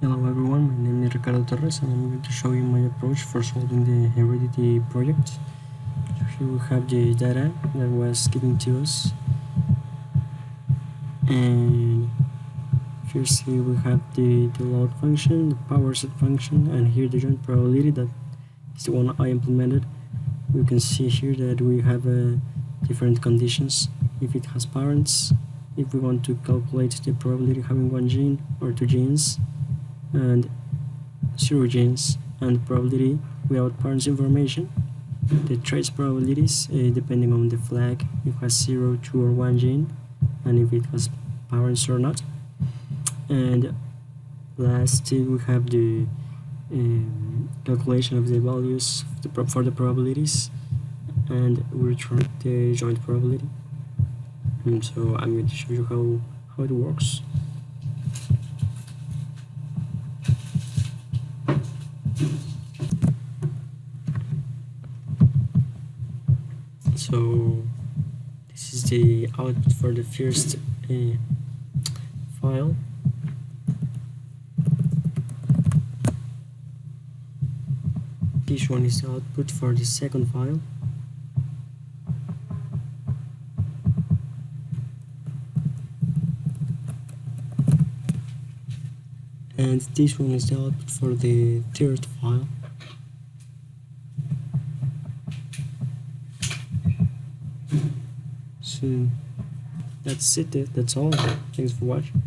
Hello everyone, my name is Ricardo Torres and I'm going to show you my approach for solving the Heredity project. So here we have the data that was given to us, and first here we have the load function, the power set function, and here the joint probability that is the one I implemented. We can see here that we have different conditions. If it has parents, if we want to calculate the probability having one gene or two genes, and 0 genes, and probability without parents information. The trace probabilities depending on the flag, if it has 0, 2 or 1 gene, and if it has parents or not. And lastly we have the calculation of the values for the probabilities, and we return the joint probability. So I'm going to show you how it works. So this is the output for the first file. This one is the output for the second file. And this one is the output for the third file. So that's it, that's all. Thanks for watching.